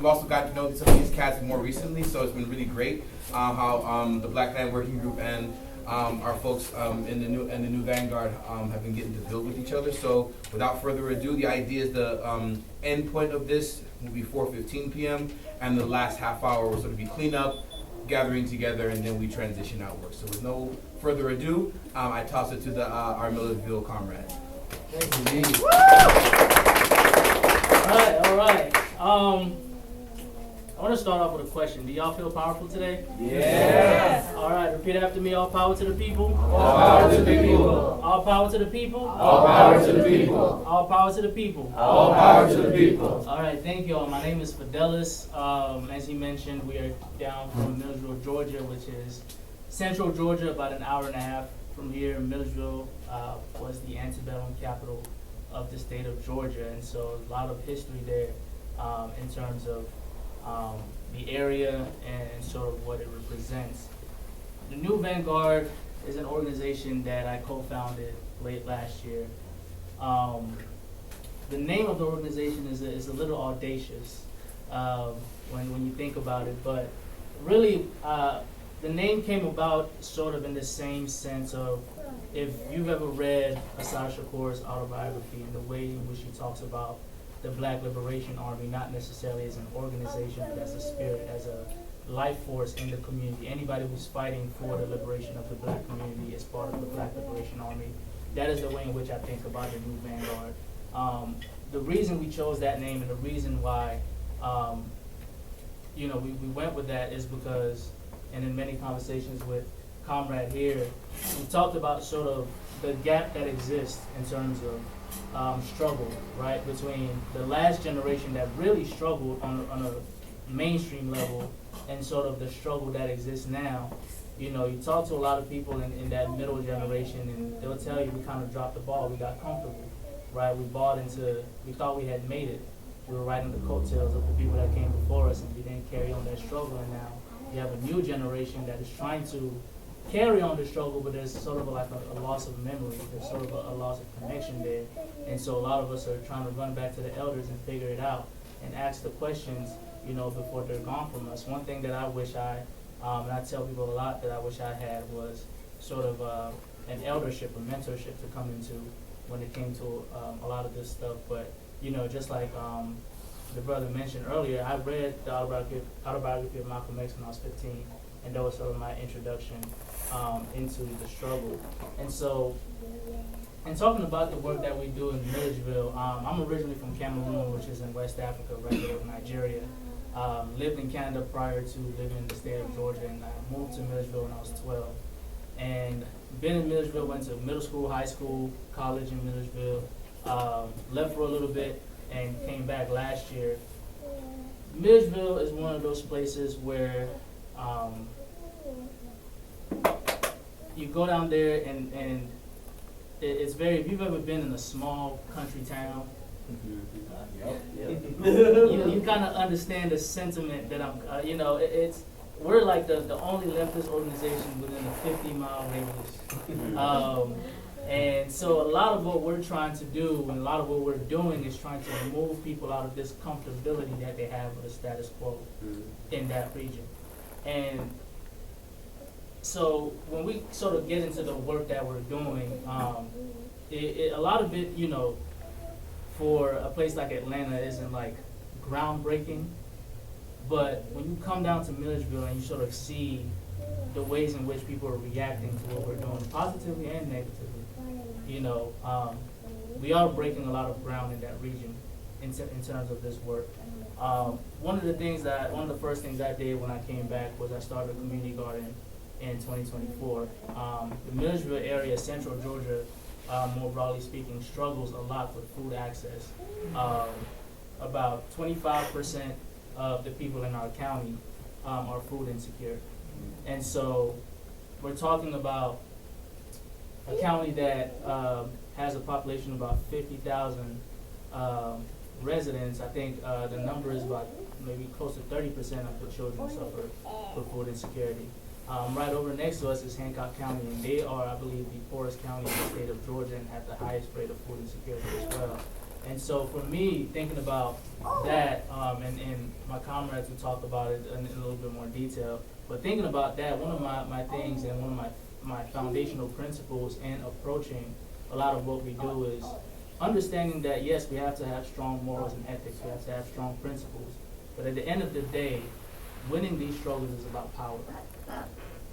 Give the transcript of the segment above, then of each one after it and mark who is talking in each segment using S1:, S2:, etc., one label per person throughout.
S1: We've also got to know some of these cats more recently, so it's been really great how the Black Land Working Group and our folks in the new Vanguard have been getting to build with each other. So without further ado, the idea is the end point of this will be 4:15 p.m. and the last half hour will sort of be cleanup, gathering together, and then we transition outward. So with no further ado, I toss it to our Milledgeville comrades.
S2: Thank you. All right. I want to start off with a question. Do y'all feel powerful today?
S3: Yes.
S2: All right, repeat after me. All power to the people.
S3: All power to the people.
S2: All power to the people.
S3: All power to the people.
S2: All power to the people.
S3: All power to the people.
S2: All right, thank y'all. My name is Fidelis. As he mentioned, we are down from Milledgeville, Georgia, which is central Georgia, about an hour and a half from here. Milledgeville was the antebellum capital of the state of Georgia, and so a lot of history there in terms of the area and sort of what it represents. The New Vanguard is an organization that I co-founded late last year. The name of the organization is a little audacious when you think about it, but really the name came about sort of in the same sense of if you've ever read Assad Shakur's autobiography and the way in which he talks about the Black Liberation Army, not necessarily as an organization, but as a spirit, as a life force in the community. Anybody who's fighting for the liberation of the Black community is part of the Black Liberation Army. That is the way in which I think about the New Vanguard. The reason we chose that name and the reason why we went with that is because, and in many conversations with Comrade here, we talked about sort of the gap that exists in terms of struggle, right, between the last generation that really struggled on a mainstream level and sort of the struggle that exists now. You talk to a lot of people in that middle generation and they'll tell you we kind of dropped the ball, we got comfortable, right? We thought we had made it. We were riding the coattails of the people that came before us and we didn't carry on that struggle, and now you have a new generation that is trying to carry on the struggle, but there's sort of a loss of memory. There's sort of a loss of connection there. And so a lot of us are trying to run back to the elders and figure it out and ask the questions, before they're gone from us. One thing that I wish and I tell people a lot that I wish I had was sort of an eldership or mentorship to come into when it came to a lot of this stuff. But, just like the brother mentioned earlier, I read the autobiography of Malcolm X when I was 15. And that was sort of my introduction into the struggle. And so, in talking about the work that we do in Milledgeville, I'm originally from Cameroon, which is in West Africa, right there in Nigeria. Lived in Canada prior to living in the state of Georgia, and I moved to Milledgeville when I was 12. And been in Milledgeville, went to middle school, high school, college in Milledgeville, left for a little bit, and came back last year. Milledgeville is one of those places where you go down there and it's very, if you've ever been in a small country town, you kind of understand the sentiment that we're like the only leftist organization within a 50-mile radius. And so a lot of what we're trying to do and a lot of what we're doing is trying to move people out of this comfortability that they have with the status quo in that region. And so when we sort of get into the work that we're doing, a lot of it, for a place like Atlanta isn't like groundbreaking, but when you come down to Milledgeville and you sort of see the ways in which people are reacting to what we're doing, positively and negatively, we are breaking a lot of ground in that region in terms of this work. One of the first things I did when I came back was I started a community garden in 2024. The Milledgeville area, central Georgia, more broadly speaking, struggles a lot with food access. About 25% of the people in our county are food insecure. And so we're talking about a county that has a population of about 50,000 residents. I think the number is about maybe close to 30% of the children suffer from food insecurity. Right over next to us is Hancock County, and they are, I believe, the poorest county in the state of Georgia and have the highest rate of food insecurity as well. And so for me, thinking about that, and my comrades will talk about it in a little bit more detail, but thinking about that, one of my things and one of my foundational principles in approaching a lot of what we do is understanding that yes, we have to have strong morals and ethics, we have to have strong principles, but at the end of the day, winning these struggles is about power,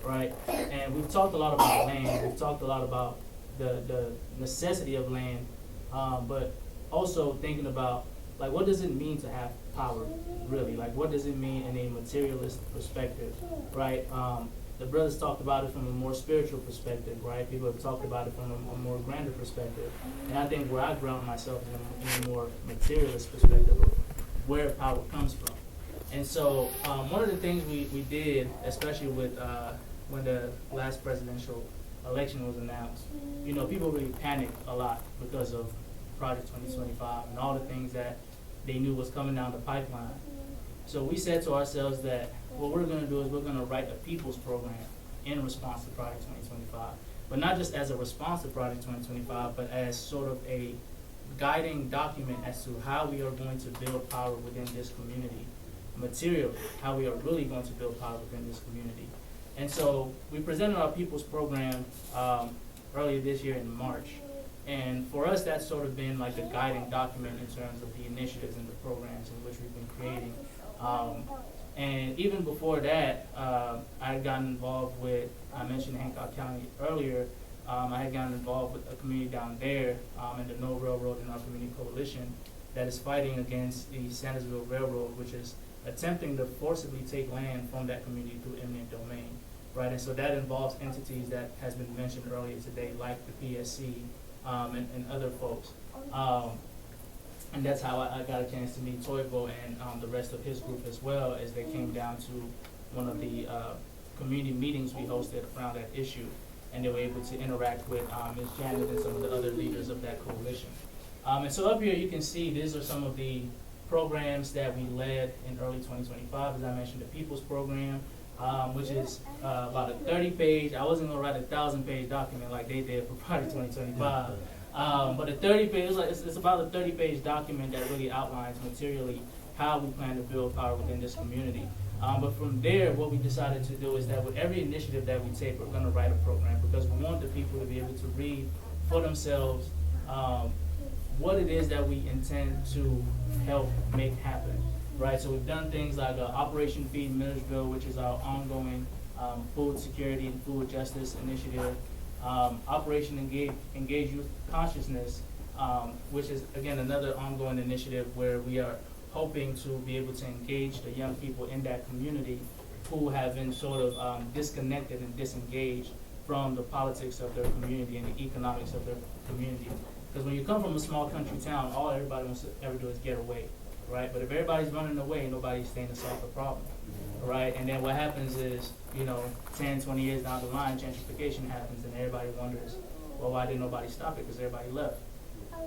S2: right? And we've talked a lot about land, we've talked a lot about the necessity of land, but also thinking about, like, what does it mean to have power, really? Like, what does it mean in a materialist perspective, right? The brothers talked about it from a more spiritual perspective, right? People have talked about it from a more grander perspective. And I think where I ground myself is in a more materialist perspective of where power comes from. And so one of the things we did, especially with when the last presidential election was announced, you know, people really panicked a lot because of Project 2025 and all the things that they knew was coming down the pipeline. So we said to ourselves that what we're going to do is we're going to write a people's program in response to Project 2025, but not just as a response to Project 2025, but as sort of a guiding document as to how we are going to build power within this community, materially, how we are really going to build power within this community. And so we presented our people's program earlier this year in March. And for us, that's sort of been like a guiding document in terms of the initiatives and the programs in which we've been creating. And even before that, I had gotten involved with, I mentioned Hancock County earlier, I had gotten involved with a community down there in the No Railroad in Our Community Coalition that is fighting against the Sandersville Railroad, which is attempting to forcibly take land from that community through eminent domain, right? And so that involves entities that has been mentioned earlier today, like the PSC and other folks. And that's how I got a chance to meet Toivo and the rest of his group as well, as they came down to one of the community meetings we hosted around that issue, and they were able to interact with Ms. Janet and some of the other leaders of that coalition. And so up here you can see these are some of the programs that we led in early 2025. As I mentioned, the People's Program, which is about a 30-page, I wasn't going to write a 1,000-page document like they did for Project 2025. But a 30-page, it's about a 30-page document that really outlines materially how we plan to build power within this community. But from there, what we decided to do is that with every initiative that we take, we're going to write a program, because we want the people to be able to read for themselves what it is that we intend to help make happen, right? So we've done things like Operation Feed Milledgeville, which is our ongoing food security and food justice initiative. Operation Engage Youth Consciousness, which is, again, another ongoing initiative where we are hoping to be able to engage the young people in that community who have been sort of disconnected and disengaged from the politics of their community and the economics of their community. Because when you come from a small country town, all everybody wants to ever do is get away, right? But if everybody's running away, nobody's staying to solve the problem, right? And then what happens is, 10, 20 years down the line, gentrification happens, and everybody wonders, well, why didn't nobody stop it? Because everybody left,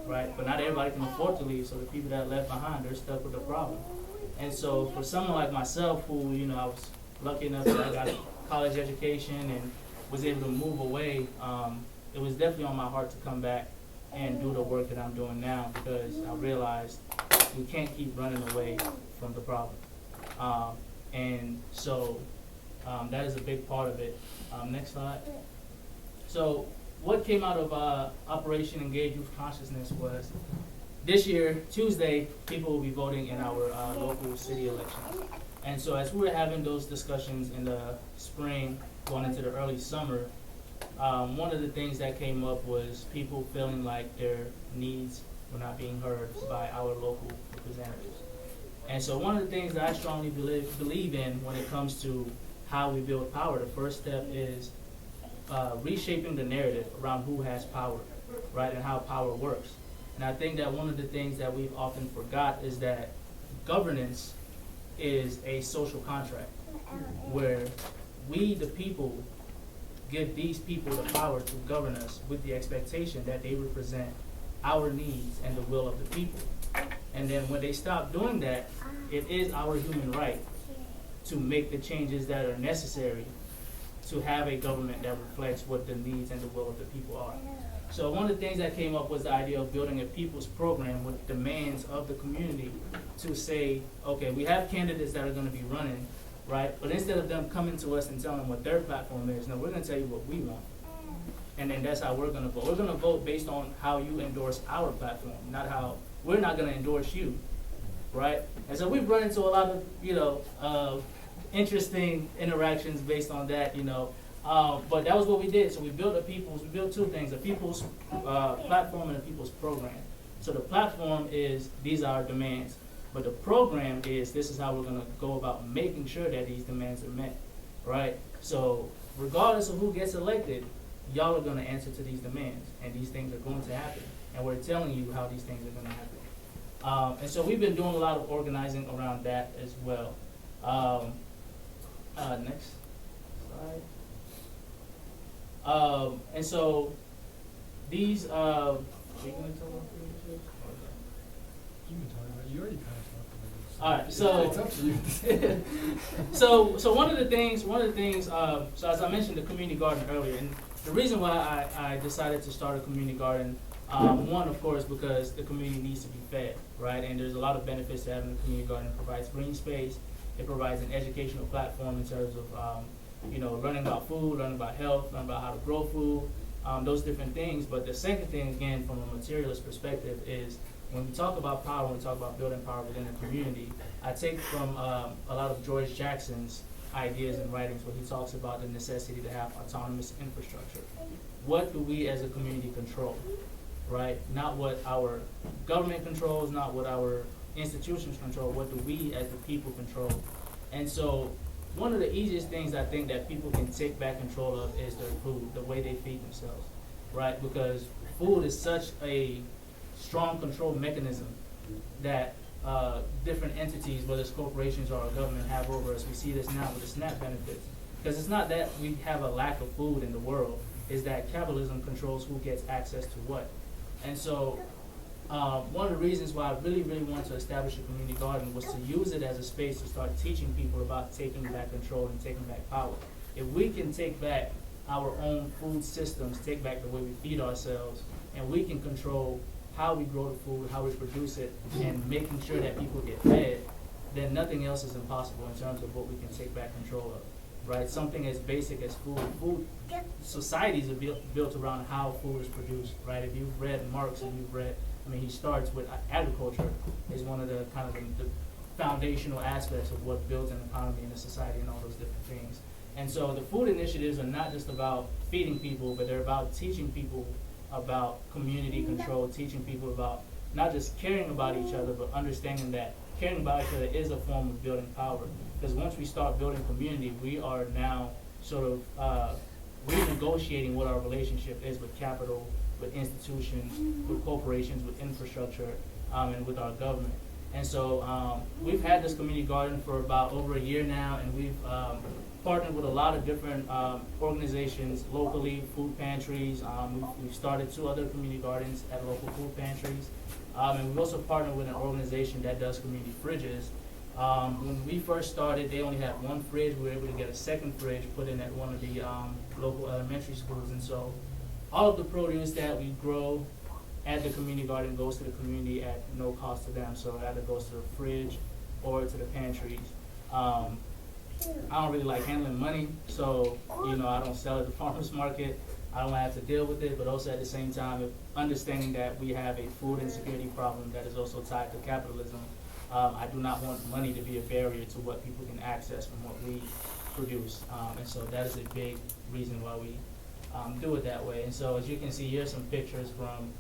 S2: right? But not everybody can afford to leave, so the people that are left behind, they're stuck with the problem. And so for someone like myself, who, I was lucky enough that I got a college education and was able to move away, it was definitely on my heart to come back and do the work that I'm doing now, because I realized we can't keep running away from the problem. And so that is a big part of it. Next slide. So what came out of Operation Engage Youth Consciousness was this year, Tuesday, people will be voting in our local city elections. And so as we were having those discussions in the spring, going into the early summer, one of the things that came up was people feeling like their needs were not being heard by our local representatives. And so one of the things that I strongly believe in when it comes to how we build power, the first step is reshaping the narrative around who has power, right, and how power works. And I think that one of the things that we've often forgot is that governance is a social contract where we, the people, give these people the power to govern us with the expectation that they represent our needs and the will of the people. And then when they stop doing that, it is our human right to make the changes that are necessary to have a government that reflects what the needs and the will of the people are. So one of the things that came up was the idea of building a people's program with demands of the community to say, okay, we have candidates that are gonna be running, right? But instead of them coming to us and telling them what their platform is, no, we're gonna tell you what we want. And then that's how we're gonna vote. We're gonna vote based on how you endorse our platform, not how, we're not gonna endorse you, right? And so we've run into a lot of, interesting interactions based on that, but that was what we did. So we built two things, a people's platform and a people's program. So the platform is, these are our demands, but the program is, this is how we're gonna go about making sure that these demands are met, right? So regardless of who gets elected, y'all are gonna answer to these demands, and these things are going to happen, and we're telling you how these things are gonna happen. And so we've been doing a lot of organizing around that as well. Next slide. And so these, are you gonna tell them?
S4: You can talk about it. You already kind of talked
S2: All right, so
S4: it's up to you.
S2: so one of the things, so as I mentioned the community garden earlier, and the reason why I decided to start a community garden, one, of course, because the community needs to be fed, right? And there's a lot of benefits to having a community garden. It provides green space. It provides an educational platform in terms of, learning about food, learning about health, learning about how to grow food, those different things. But the second thing, again, from a materialist perspective, is when we talk about power, when we talk about building power within a community, I take from a lot of George Jackson's ideas and writings where he talks about the necessity to have autonomous infrastructure. What do we as a community control, right? Not what our government controls, not what our institutions control, what do we as the people control? And so one of the easiest things I think that people can take back control of is their food, the way they feed themselves, right? Because food is such a strong control mechanism that different entities, whether it's corporations or our government, have over us. We see this now with the SNAP benefits. Because it's not that we have a lack of food in the world, it's that capitalism controls who gets access to what. And so one of the reasons why I really, really wanted to establish a community garden was to use it as a space to start teaching people about taking back control and taking back power. If we can take back our own food systems, take back the way we feed ourselves, and we can control how we grow the food, how we produce it, and making sure that people get fed, then nothing else is impossible in terms of what we can take back control of, right? Something as basic as food. Societies are built around how food is produced, right? If you've read Marx and you've read, he starts with agriculture is one of the kind of the foundational aspects of what builds an economy and a society and all those different things. And so the food initiatives are not just about feeding people, but they're about teaching people about community control, teaching people about not just caring about each other, but understanding that caring about each other is a form of building power. Because once we start building community, we are now sort of renegotiating what our relationship is with capital, with institutions, with corporations, with infrastructure, and with our government. And so we've had this community garden for about over a year now, and we've partnered with a lot of different organizations locally, food pantries. We've started 2 other community gardens at local food pantries. And we've also partnered with an organization that does community fridges. When we first started, they only had 1 fridge. We were able to get a second fridge put in at one of the local elementary schools. And so all of the produce that we grow at the community garden goes to the community at no cost to them. So it either goes to the fridge or to the pantries. I don't really like handling money, so I don't sell at the farmer's market. I don't have to deal with it, but also at the same time, understanding that we have a food insecurity problem that is also tied to capitalism. I do not want money to be a barrier to what people can access from what we produce. And so that is a big reason why we do it that way. And so as you can see, here's some pictures from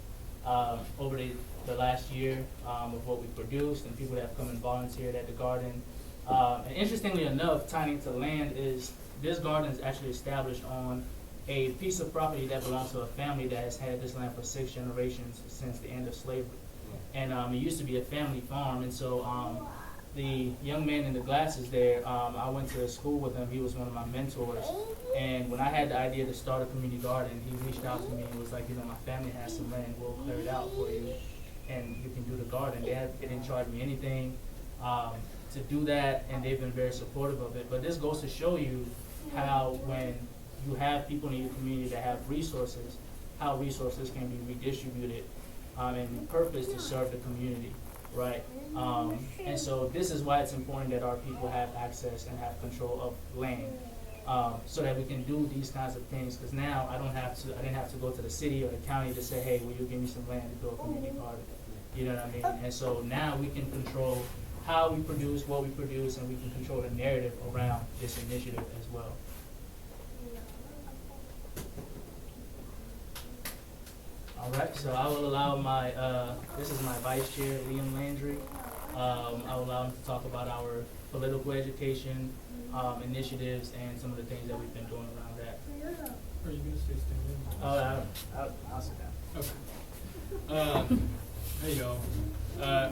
S2: over the last year of what we produced and people that have come and volunteered at the garden. And interestingly enough, tying into land is this garden is actually established on a piece of property that belongs to a family that has had this land for 6 generations since the end of slavery. And it used to be a family farm. And so the young man in the glasses there, I went to school with him. He was one of my mentors. And when I had the idea to start a community garden, he reached out to me and was like, my family has some land. We'll clear it out for you, and you can do the garden. They didn't charge me anything to do that, and they've been very supportive of it. But this goes to show you how when you have people in your community that have resources, how resources can be redistributed and purpose to serve the community, right? And so this is why it's important that our people have access and have control of land, so that we can do these kinds of things. Because now I didn't have to go to the city or the county to say, hey, will you give me some land to build a community garden? You know what I mean? And so now we can control how we produce, what we produce, and we can control the narrative around this initiative as well. All right, so I will allow my, this is my vice chair, Liam Landry. I will allow him to talk about our political education initiatives and some of the things that we've been doing around that.
S4: Are you gonna stay standing?
S2: Oh, I'll sit down.
S4: Okay. There you go.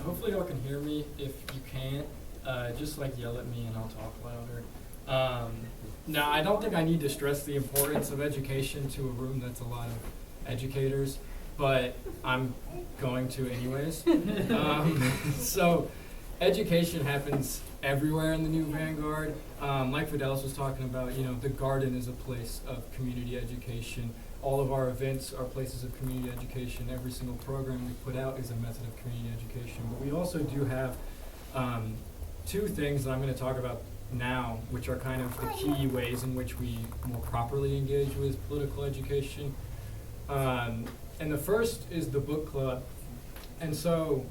S4: Hopefully y'all can hear me. If you can't, just like yell at me and I'll talk louder. Now, I don't think I need to stress the importance of education to a room that's a lot of educators, but I'm going to anyways. So education happens everywhere in the new Vanguard. Like Fidelis was talking about, you know, the garden is a place of community education. All of our events are places of community education. Every single program we put out is a method of community education. But we also do have two things that I'm going to talk about now, which are kind of the key ways in which we more properly engage with political education. And the first is the book club. And so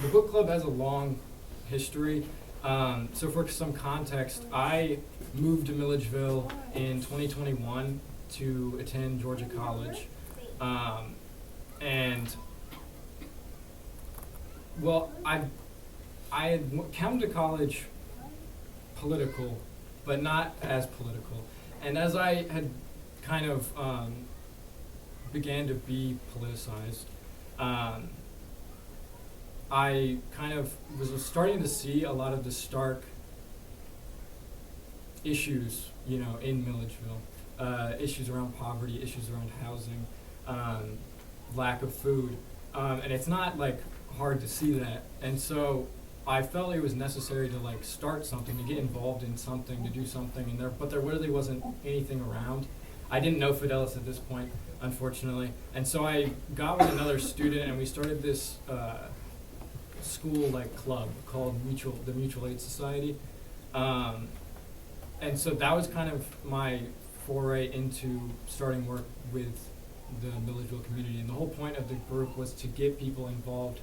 S4: the book club has a long history. So for some context, I moved to Milledgeville in 2021 to attend Georgia College. And well, I had come to college political, but not as political. And as I had kind of began to be politicized, I kind of was starting to see a lot of the stark issues, you know, in Milledgeville. Issues around poverty, issues around housing, lack of food. And it's not like hard to see that. And so I felt it was necessary to like start something, to get involved in something, to do something, but there really wasn't anything around. I didn't know Fidelis at this point, unfortunately. And so I got with another student and we started this school like club called the Mutual Aid Society. And so that was kind of my foray into starting work with the Milledgeville community. And the whole point of the group was to get people involved,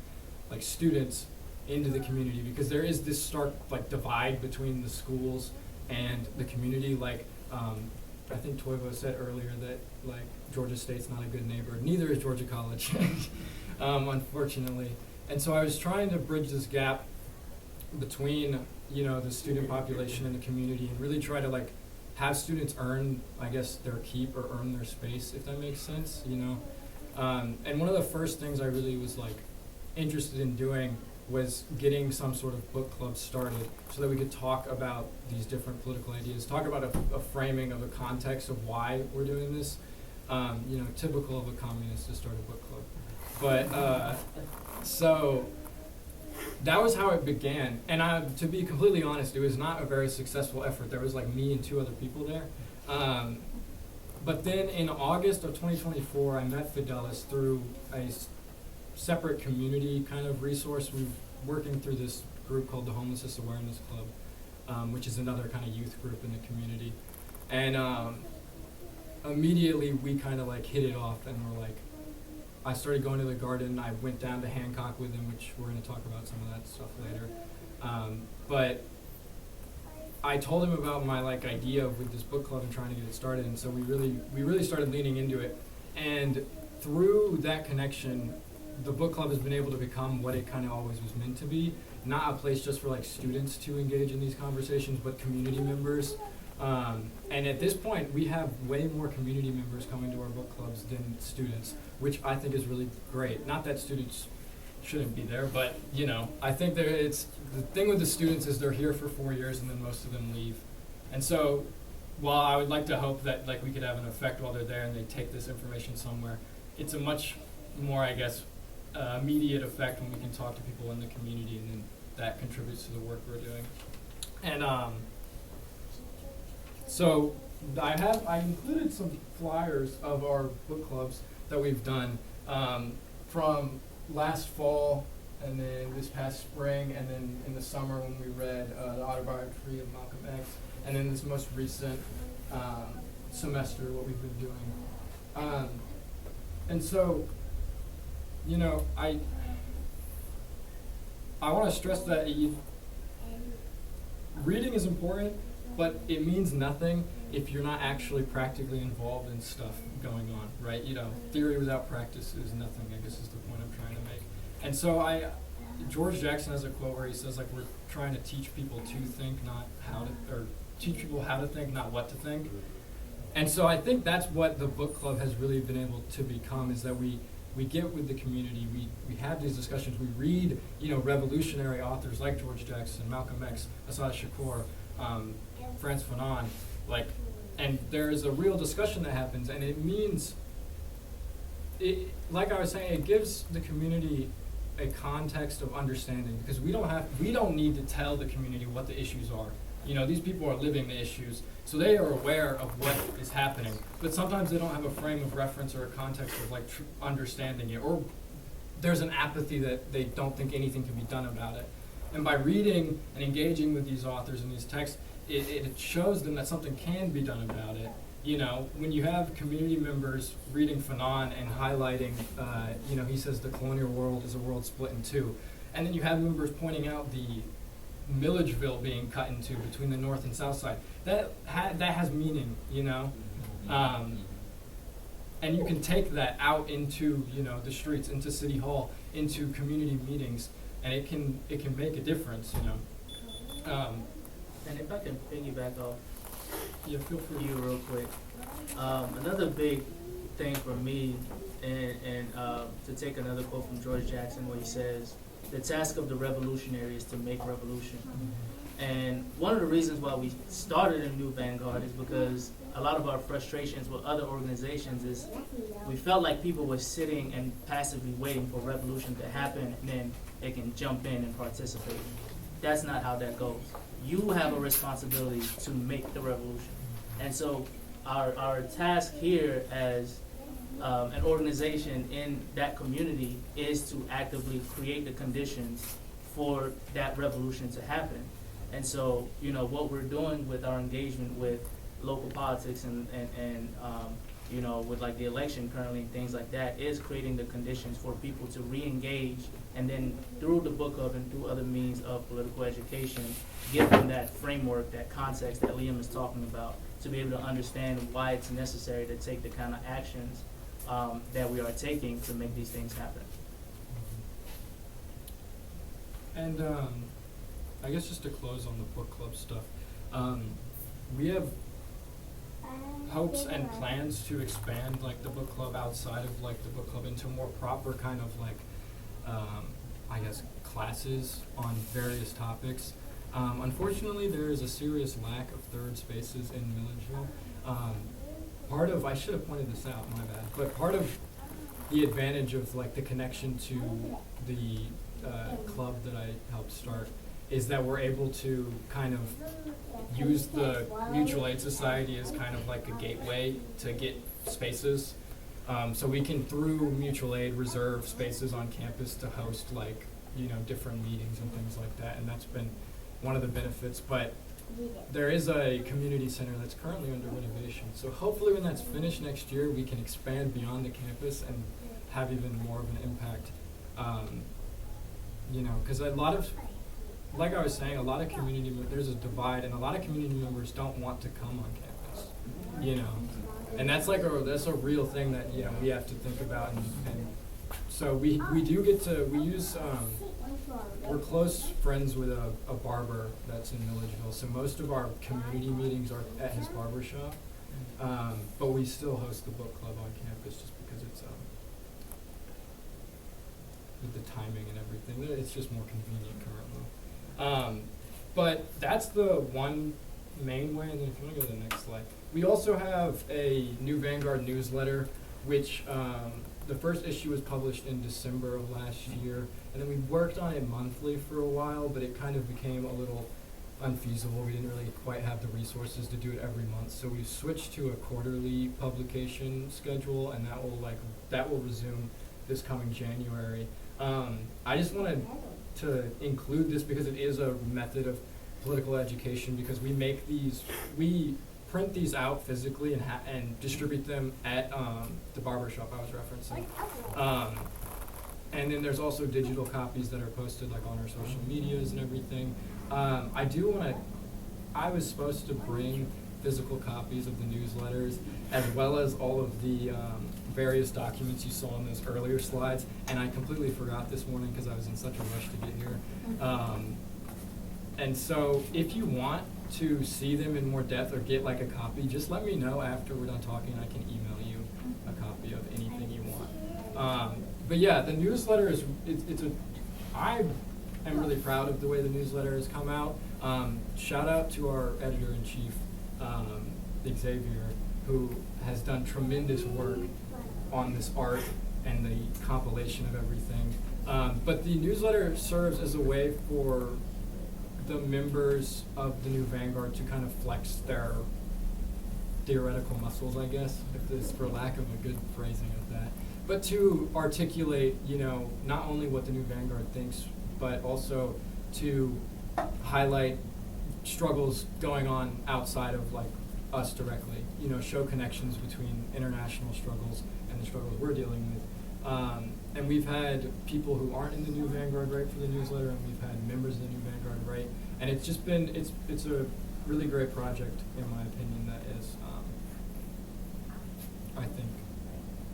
S4: like students, into the community, because there is this stark like divide between the schools and the community. Like I think Toivo said earlier that like Georgia State's not a good neighbor. Neither is Georgia College, unfortunately. And so I was trying to bridge this gap between, you know, the student population and the community, and really try to like have students earn, I guess, their keep or earn their space, if that makes sense, you know. And one of the first things I really was like interested in doing was getting some sort of book club started so that we could talk about these different political ideas, talk about a framing of a context of why we're doing this. You know, typical of a communist to start a book club. But so that was how it began. And to be completely honest, it was not a very successful effort. There was like me and two other people there. But then in August of 2024, I met Fidelis through a separate community kind of resource. We're working through this group called the Homelessness Awareness Club, which is another kind of youth group in the community. And immediately we kind of like hit it off, and we're like, I started going to the garden. I went down to Hancock with him, which we're going to talk about some of that stuff later. But I told him about my like idea with this book club and trying to get it started, and so we really started leaning into it. And through that connection, the book club has been able to become what it kind of always was meant to be, not a place just for like students to engage in these conversations, but community members. And at this point, we have way more community members coming to our book clubs than students, which I think is really great. Not that students shouldn't be there, but you know, I think it's the thing with the students is they're here for 4 years and then most of them leave. And so while I would like to hope that like we could have an effect while they're there and they take this information somewhere, it's a much more, I guess, immediate effect when we can talk to people in the community, and then that contributes to the work we're doing. And so I included some flyers of our book clubs that we've done, from last fall, and then this past spring, and then in the summer when we read the autobiography of Malcolm X, and then this most recent semester, what we've been doing. And so, you know, I want to stress that reading is important, but it means nothing if you're not actually practically involved in stuff going on, right? You know, theory without practice is nothing, I guess is the point I'm trying to make. And so George Jackson has a quote where he says, like, we're trying to teach people to think, not how to, or teach people how to think, not what to think. And so I think that's what the book club has really been able to become, is that we get with the community, we have these discussions, we read, you know, revolutionary authors like George Jackson, Malcolm X, Assad Shakur, Frantz Fanon, like, and there is a real discussion that happens, and it means, like I was saying, it gives the community a context of understanding, because we don't need to tell the community what the issues are. You know, these people are living the issues, so they are aware of what is happening, but sometimes they don't have a frame of reference or a context of, like, understanding it, or there's an apathy that they don't think anything can be done about it. And by reading and engaging with these authors and these texts, it shows them that something can be done about it. You know, when you have community members reading Fanon and highlighting, you know, he says the colonial world is a world split in two, and then you have members pointing out the Milledgeville being cut into between the north and south side, that has meaning, you know, and you can take that out into, you know, the streets, into City Hall, into community meetings, and it can make a difference, you know.
S2: And if I can piggyback off
S4: Yeah, feel free.
S2: you real quick, another big thing for me, and to take another quote from George Jackson, where he says, "The task of the revolutionary is to make revolution." And one of the reasons why we started a new Vanguard is because a lot of our frustrations with other organizations is we felt like people were sitting and passively waiting for revolution to happen, and then they can jump in and participate. That's not how that goes. You have a responsibility to make the revolution. And so our task here as an organization in that community is to actively create the conditions for that revolution to happen. And so, you know, what we're doing with our engagement with local politics and you know, with like the election currently and things like that, is creating the conditions for people to re-engage, and then through the book club and through other means of political education, give them that framework, that context that Liam is talking about, to be able to understand why it's necessary to take the kind of actions that we are taking to make these things happen.
S4: And I guess just to close on the book club stuff, we have hopes and plans to expand, like, the book club outside of, like, the book club into more proper kind of, like, I guess, classes on various topics. Unfortunately, there is a serious lack of third spaces in Milledgeville. I should have pointed this out, my bad, but part of the advantage of, like, the connection to the club that I helped start is that we're able to kind of use the Mutual Aid Society as kind of like a gateway to get spaces. So we can, through Mutual Aid, reserve spaces on campus to host, like, you know, different meetings and things like that, and that's been one of the benefits. But there is a community center that's currently under renovation, so hopefully when that's finished next year, we can expand beyond the campus and have even more of an impact. You know, because a lot of, like I was saying, a lot of there's a divide, and a lot of community members don't want to come on campus, you know, and that's like that's a real thing that, you know, we have to think about, and so we do get to, we're close friends with a barber that's in Milledgeville, so most of our community meetings are at his barber shop, but we still host the book club on campus just because it's with the timing and everything, it's just more convenient currently. But that's the one main way, and then if you want to go to the next slide. We also have a new Vanguard newsletter, which the first issue was published in December of last year, and then we worked on it monthly for a while, but it kind of became a little unfeasible. We didn't really quite have the resources to do it every month, so we switched to a quarterly publication schedule, and that will resume this coming January. I just wanted to include this because it is a method of political education, because we print these out physically and distribute them at the barbershop I was referencing. And then there's also digital copies that are posted like on our social medias and everything. I was supposed to bring physical copies of the newsletters as well as all of the various documents you saw in those earlier slides, and I completely forgot this morning because I was in such a rush to get here. And so if you want to see them in more depth or get like a copy, just let me know after we're done talking. I can email you a copy of anything you want. But yeah, the newsletter I am really proud of the way the newsletter has come out. Shout out to our editor-in-chief, Xavier, who has done tremendous work on this art and the compilation of everything. But the newsletter serves as a way for the members of the new Vanguard to kind of flex their theoretical muscles, I guess, if this, for lack of a good phrasing of that, but to articulate, not only what the new Vanguard thinks, but also to highlight struggles going on outside of like us directly, show connections between international struggles and the struggles we're dealing with. And we've had people who aren't in the new Vanguard write for the newsletter, and we've had members of the new Vanguard write, and it's just been, it's a really great project, in my opinion, that is, I think,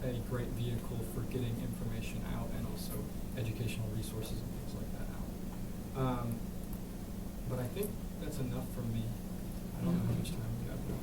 S4: a great vehicle for getting information out and also educational resources and things like that out. But I think that's enough from me. I don't know how much time we have now.